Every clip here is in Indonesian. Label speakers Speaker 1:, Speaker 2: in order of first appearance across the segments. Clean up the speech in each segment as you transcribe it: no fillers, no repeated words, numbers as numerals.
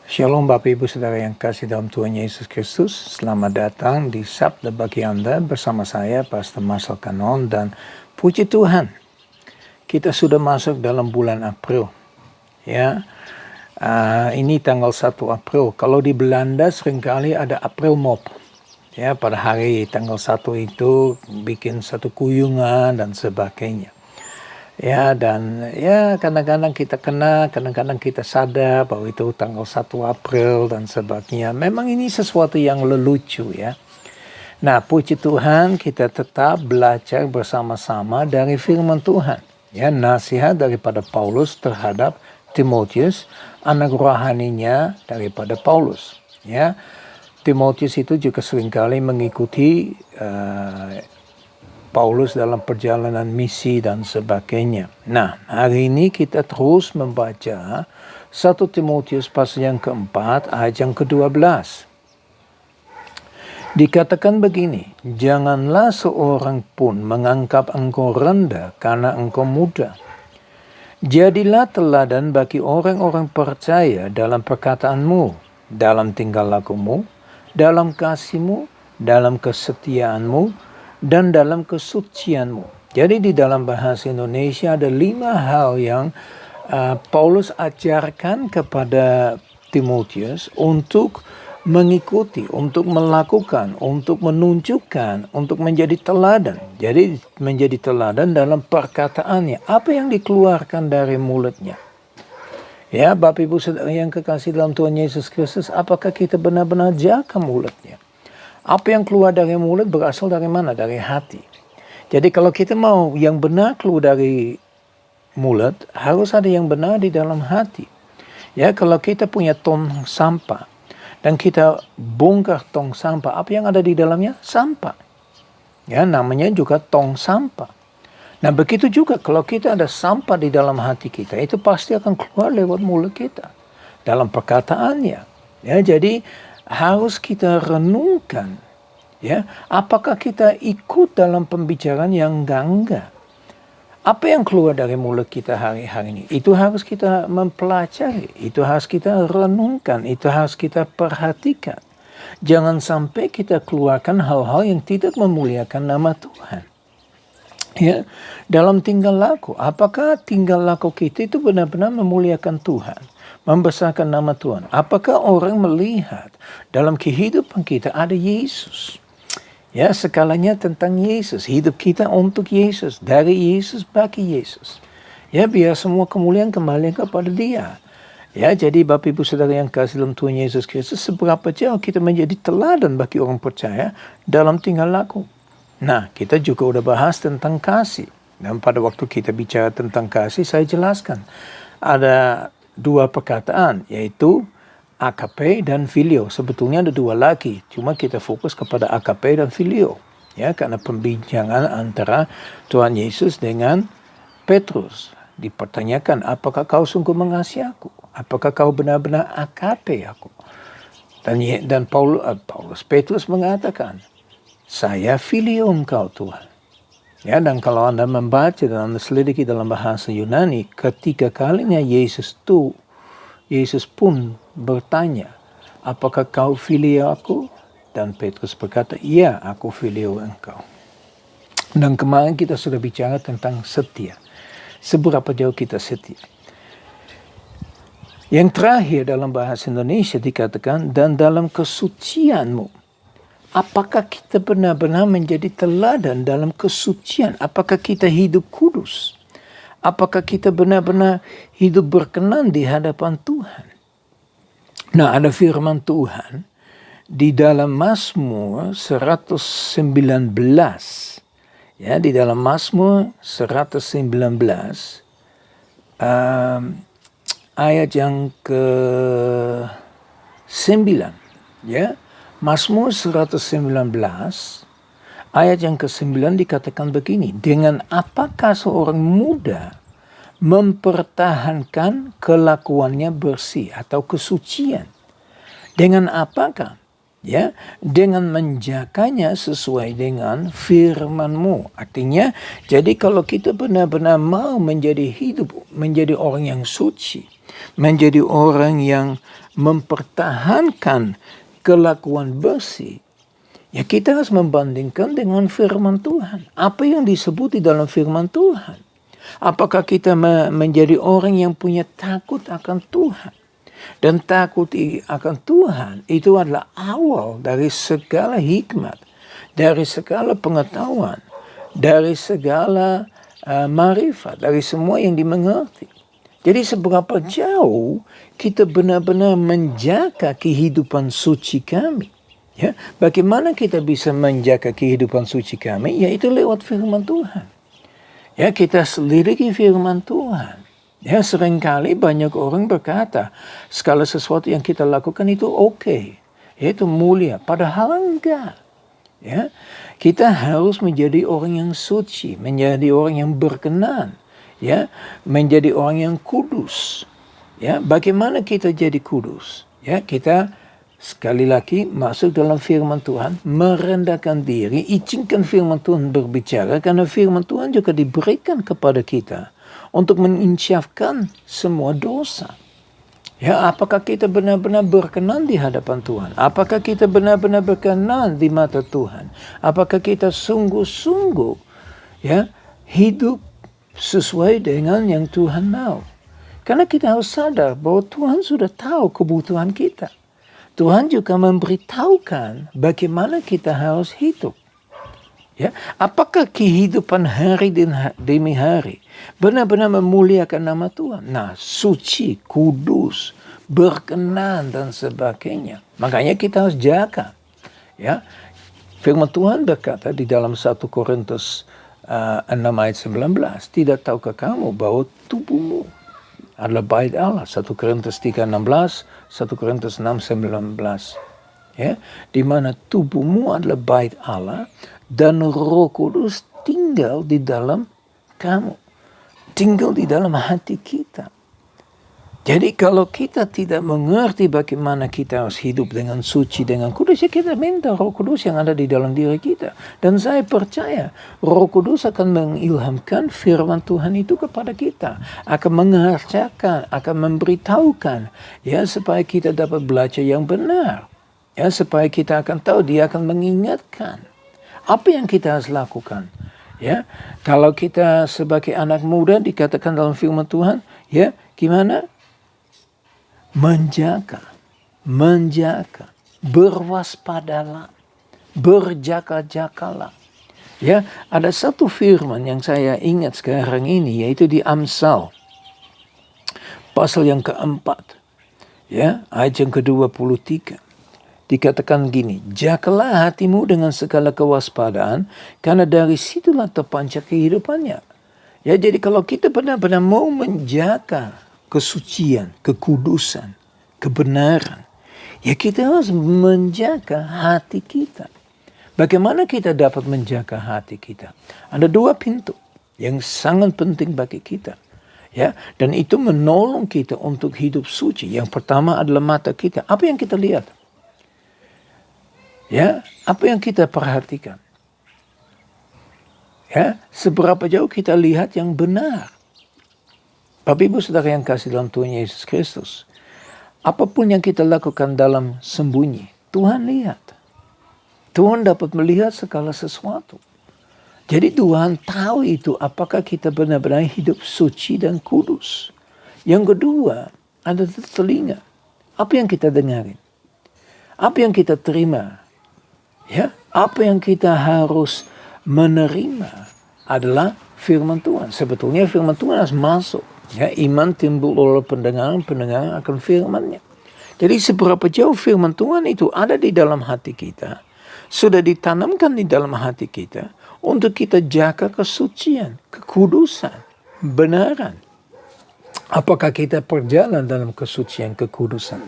Speaker 1: Shalom Bapak Ibu Saudara yang kasih dalam Tuhan Yesus Kristus. Selamat datang di Sabda bagi Anda bersama saya Pastor Marcel Kanon, dan puji Tuhan kita sudah masuk dalam bulan April. Ya, ini tanggal 1 April. Kalau di Belanda seringkali ada April Mop. Ya, pada hari tanggal 1 itu bikin satu kuyungan dan sebagainya. Ya, dan ya kadang-kadang kita kena, kadang-kadang kita sadar bahwa itu tanggal 1 April dan sebagainya. Memang ini sesuatu yang lelucu ya. Nah, puji Tuhan kita tetap belajar bersama-sama dari firman Tuhan. Ya, nasihat daripada Paulus terhadap Timotius, anak rohaninya daripada Paulus. Ya, Timotius itu juga seringkali mengikuti Paulus dalam perjalanan misi dan sebagainya. Nah, hari ini kita terus membaca 1 Timotius pasal yang keempat ayat yang ke-12. Dikatakan begini, janganlah seorang pun menganggap engkau rendah karena engkau muda. Jadilah teladan bagi orang-orang percaya dalam perkataanmu, dalam tingkah lakumu, dalam kasihmu, dalam kesetiaanmu, dan dalam kesucianmu. Jadi di dalam bahasa Indonesia ada 5 hal yang Paulus ajarkan kepada Timotius untuk mengikuti, untuk melakukan, untuk menunjukkan, untuk menjadi teladan. Jadi menjadi teladan dalam perkataannya, apa yang dikeluarkan dari mulutnya. Ya, Bapak Ibu Saudara yang kekasih dalam Tuhan Yesus Kristus, apakah kita benar-benar jaga mulutnya? Apa yang keluar dari mulut berasal dari mana? Dari hati. Jadi kalau kita mau yang benar keluar dari mulut, harus ada yang benar di dalam hati. Ya, kalau kita punya tong sampah dan kita bongkar tong sampah, apa yang ada di dalamnya? Sampah. Ya, namanya juga tong sampah. Nah, begitu juga kalau kita ada sampah di dalam hati kita, itu pasti akan keluar lewat mulut kita dalam perkataannya. Ya, jadi harus kita renungkan, ya, apakah kita ikut dalam pembicaraan yang enggak. Apa yang keluar dari mulut kita hari-hari ini, itu harus kita mempelajari, itu harus kita renungkan, itu harus kita perhatikan. Jangan sampai kita keluarkan hal-hal yang tidak memuliakan nama Tuhan. Ya, dalam tingkah laku, apakah tingkah laku kita itu benar-benar memuliakan Tuhan, membesarkan nama Tuhan? Apakah orang melihat dalam kehidupan kita ada Yesus? Ya, segalanya tentang Yesus, hidup kita untuk Yesus, dari Yesus bagi Yesus. Ya, biar semua kemuliaan kembali kepada Dia. Ya, jadi Bapak Ibu Saudara yang kasih dalam Tuhan Yesus Kristus, seberapa jauh kita menjadi teladan bagi orang percaya dalam tingkah laku. Nah, kita juga udah bahas tentang kasih. Dan pada waktu kita bicara tentang kasih, saya jelaskan. Ada 2 perkataan, yaitu agape dan filio. Sebetulnya ada 2 lagi, cuma kita fokus kepada agape dan filio. Ya, karena pembincangan antara Tuhan Yesus dengan Petrus. Dipertanyakan, apakah kau sungguh mengasihi aku? Apakah kau benar-benar agape aku? Dan Petrus mengatakan, saya filio engkau Tuhan. Ya, dan kalau Anda membaca dan Anda selidiki dalam bahasa Yunani, ketiga kalinya Yesus pun bertanya, apakah kau filio aku? Dan Petrus berkata, iya, aku filio engkau. Dan kemarin kita sudah bicara tentang setia. Seberapa jauh kita setia. Yang terakhir dalam bahasa Indonesia dikatakan, dan dalam kesucianmu. Apakah kita benar-benar menjadi teladan dalam kesucian? Apakah kita hidup kudus? Apakah kita benar-benar hidup berkenan di hadapan Tuhan? Nah, ada firman Tuhan di dalam Mazmur 119. Ya, di dalam Mazmur 119 ayat yang ke-9, ya. Mazmur 119 ayat yang ke-9 dikatakan begini, dengan apakah seorang muda mempertahankan kelakuannya bersih atau kesucian? Dengan apakah? ya, dengan menjaganya sesuai dengan firman-Mu. Artinya, jadi kalau kita benar-benar mau menjadi hidup, menjadi orang yang suci, menjadi orang yang mempertahankan kelakuan bersih, ya kita harus membandingkan dengan firman Tuhan. Apa yang disebut di dalam firman Tuhan? Apakah kita menjadi orang yang punya takut akan Tuhan? Dan takut akan Tuhan itu adalah awal dari segala hikmat, dari segala pengetahuan, dari segala marifat, dari semua yang dimengerti. Jadi seberapa jauh kita benar-benar menjaga kehidupan suci kami. Ya, bagaimana kita bisa menjaga kehidupan suci kami? Yaitu lewat firman Tuhan. Ya, kita selidiki firman Tuhan. Ya, seringkali banyak orang berkata, segala sesuatu yang kita lakukan itu oke, itu mulia. Padahal enggak. Ya, kita harus menjadi orang yang suci, menjadi orang yang berkenan, ya, menjadi orang yang kudus. Ya, bagaimana kita jadi kudus? Ya, kita sekali lagi masuk dalam firman Tuhan, merendahkan diri, izinkan firman Tuhan berbicara, karena firman Tuhan juga diberikan kepada kita untuk menginsafkan semua dosa. Ya, apakah kita benar-benar berkenan di hadapan Tuhan? Apakah kita benar-benar berkenan di mata Tuhan? Apakah kita sungguh-sungguh ya hidup sesuai dengan yang Tuhan mau? Karena kita harus sadar bahwa Tuhan sudah tahu kebutuhan kita. Tuhan juga memberitahukan bagaimana kita harus hidup. Ya, apakah kehidupan hari demi hari benar-benar memuliakan nama Tuhan? Nah, suci, kudus, berkenan dan sebagainya. Makanya kita harus jaga. Ya, firman Tuhan berkata di dalam 1 Korintus 6 ayat 19, tidak tahukah kamu bahwa tubuhmu adalah bait Allah? 1 Korintus 3:16, 1 Korintus 6:19. Ya, di mana tubuhmu adalah bait Allah dan Roh Kudus tinggal di dalam kamu, tinggal di dalam hati kita. Jadi kalau kita tidak mengerti bagaimana kita harus hidup dengan suci, dengan kudus, ya kita minta Roh Kudus yang ada di dalam diri kita. Dan saya percaya Roh Kudus akan mengilhamkan firman Tuhan itu kepada kita, akan mengerjakan, akan memberitahukan, ya, supaya kita dapat belajar yang benar, ya, supaya kita akan tahu, dia akan mengingatkan apa yang kita harus lakukan. Ya, kalau kita sebagai anak muda dikatakan dalam firman Tuhan, ya, gimana? Menjaga, berwaspadalah, berjaga-jagalah. Ya, ada satu firman yang saya ingat sekarang ini, yaitu di Amsal, pasal yang keempat, ya, ayat yang ke-23. Dikatakan gini, jagalah hatimu dengan segala kewaspadaan, karena dari situlah terpancar kehidupannya. Ya, jadi kalau kita benar-benar mau menjaga kesucian, kekudusan, kebenaran, ya kita harus menjaga hati kita. Bagaimana kita dapat menjaga hati kita? Ada dua pintu yang sangat penting bagi kita. Ya, dan itu menolong kita untuk hidup suci. Yang pertama adalah mata kita. Apa yang kita lihat? Ya, apa yang kita perhatikan? Ya, seberapa jauh kita lihat yang benar? Bapak Ibu Saudara yang kasih dalam Tuhan Yesus Kristus, apapun yang kita lakukan dalam sembunyi, Tuhan lihat. Tuhan dapat melihat segala sesuatu. Jadi Tuhan tahu itu, apakah kita benar-benar hidup suci dan kudus. Yang kedua, ada telinga. Apa yang kita dengarin? Apa yang kita terima? Ya, apa yang kita harus menerima adalah firman Tuhan. Sebetulnya firman Tuhan harus masuk. Ya, iman timbul oleh pendengaran akan firman-Nya. Jadi seberapa jauh firman Tuhan itu ada di dalam hati kita, sudah ditanamkan di dalam hati kita untuk kita jaga kesucian, kekudusan, benaran. Apakah kita berjalan dalam kesucian, kekudusan?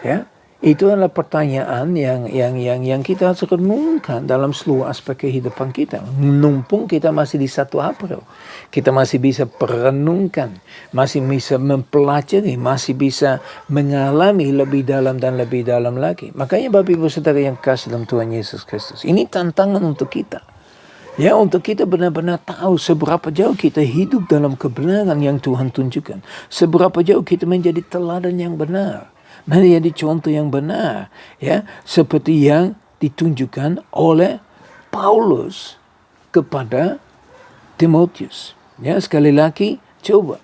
Speaker 1: Ya, Itu adalah pertanyaan yang kita harus renungkan dalam seluruh aspek kehidupan kita. Mumpung kita masih di 1 April, kita masih bisa perenungkan, masih bisa mempelajari, masih bisa mengalami lebih dalam dan lebih dalam lagi. Makanya Bapak Ibu Saudara yang kasih dalam Tuhan Yesus Kristus, ini tantangan untuk kita. Ya, untuk kita benar-benar tahu seberapa jauh kita hidup dalam kebenaran yang Tuhan tunjukkan. Seberapa jauh kita menjadi teladan yang benar. Menjadi contoh yang benar. Ya, seperti yang ditunjukkan oleh Paulus kepada Timotius. Ya, sekali lagi coba.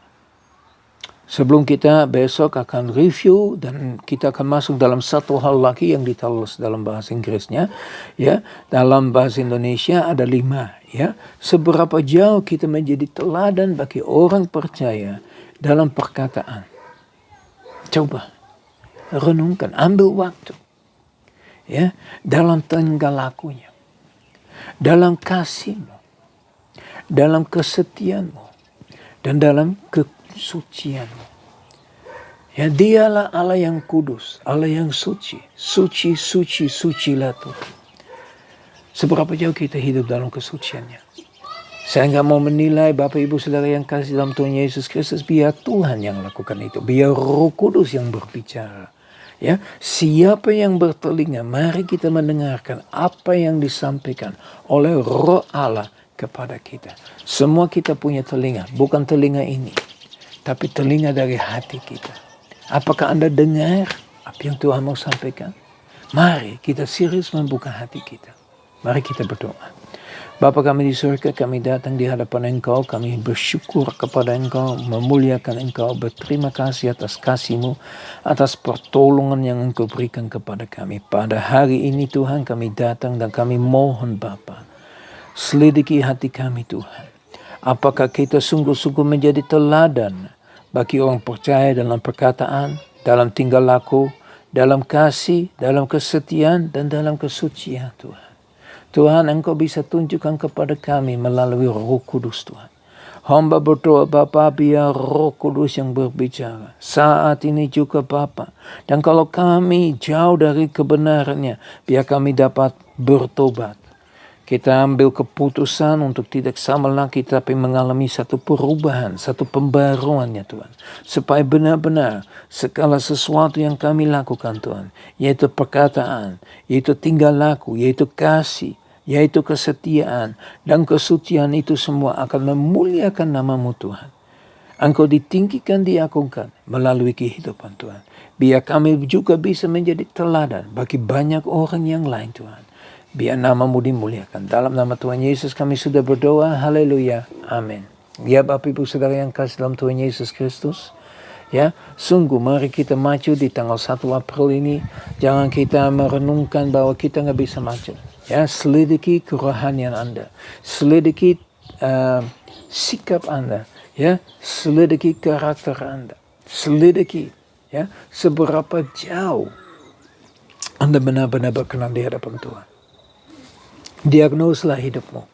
Speaker 1: Sebelum kita besok akan review dan kita akan masuk dalam satu hal lagi yang ditulis dalam bahasa Inggrisnya, ya, dalam bahasa Indonesia ada 5, ya. Seberapa jauh kita menjadi teladan bagi orang percaya dalam perkataan. Coba renungkan, ambil waktu, ya, dalam tingkah lakunya, dalam kasihmu, dalam kesetiaanmu, dan dalam kesucianmu. Ya, dialah Allah yang kudus, Allah yang suci. Suci, suci, sucilah Tuhan. Seberapa jauh kita hidup dalam kesuciannya. Saya nggak mau menilai Bapak Ibu Saudara yang kasih dalam Tuhan Yesus Kristus. Biar Tuhan yang lakukan itu. Biar Roh Kudus yang berbicara. Ya, siapa yang bertelinga, mari kita mendengarkan apa yang disampaikan oleh Roh Allah kepada kita. Semua kita punya telinga, bukan telinga ini, tapi telinga dari hati kita. Apakah Anda dengar apa yang Tuhan mau sampaikan? Mari kita serius membuka hati kita. Mari kita berdoa. Bapa kami di surga, kami datang di hadapan Engkau, kami bersyukur kepada Engkau, memuliakan Engkau, berterima kasih atas kasih-Mu, atas pertolongan yang Engkau berikan kepada kami. Pada hari ini Tuhan kami datang dan kami mohon Bapa, selidiki hati kami Tuhan. Apakah kita sungguh-sungguh menjadi teladan bagi orang percaya dalam perkataan, dalam tingkah laku, dalam kasih, dalam kesetiaan, dan dalam kesucian Tuhan. Tuhan, Engkau bisa tunjukkan kepada kami melalui Roh Kudus Tuhan. Hamba berdoa Bapa, biar Roh Kudus yang berbicara saat ini juga Bapa. Dan kalau kami jauh dari kebenarannya, biar kami dapat bertobat. Kita ambil keputusan untuk tidak sama lagi tapi mengalami satu perubahan, satu pembaruannya Tuhan. Supaya benar-benar segala sesuatu yang kami lakukan Tuhan, yaitu perkataan, yaitu tingkah laku, yaitu kasih, yaitu kesetiaan, dan kesucian itu semua akan memuliakan nama-Mu Tuhan. Engkau ditinggikan, diagungkan melalui kehidupan Tuhan. Biar kami juga bisa menjadi teladan bagi banyak orang yang lain Tuhan. Biar nama-Mu dimuliakan. Dalam nama Tuhan Yesus kami sudah berdoa. Haleluya. Amin. Ya Bapak Ibu Saudara yang kasih dalam Tuhan Yesus Kristus. Ya, sungguh mari kita maju di tanggal 1 April ini. Jangan kita merenungkan bahwa kita nggak bisa maju. Ya, selidiki kerohanian Anda. Selidiki sikap Anda. Ya, selidiki karakter Anda. Selidiki ya seberapa jauh Anda benar-benar berkenan di hadapan Tuhan. Diagnoslah hidupmu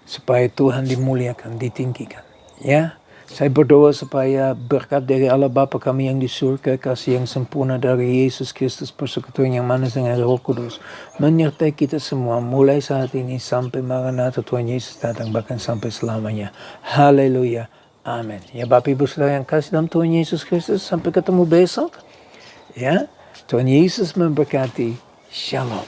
Speaker 1: supaya Tuhan dimuliakan, ditinggikan. Ya, saya berdoa supaya berkat dari Allah Bapa kami yang di surga, kasih yang sempurna dari Yesus Kristus, persekutuan yang manis dengan Roh Kudus menyertai kita semua mulai saat ini sampai Maranatha Tuhan Yesus datang, bahkan sampai selamanya. Haleluya. Amin. Ya Bapak Ibu Saudara yang kasih dalam Tuhan Yesus Kristus, sampai ketemu besok. Ya, Tuhan Yesus memberkati. Shalom.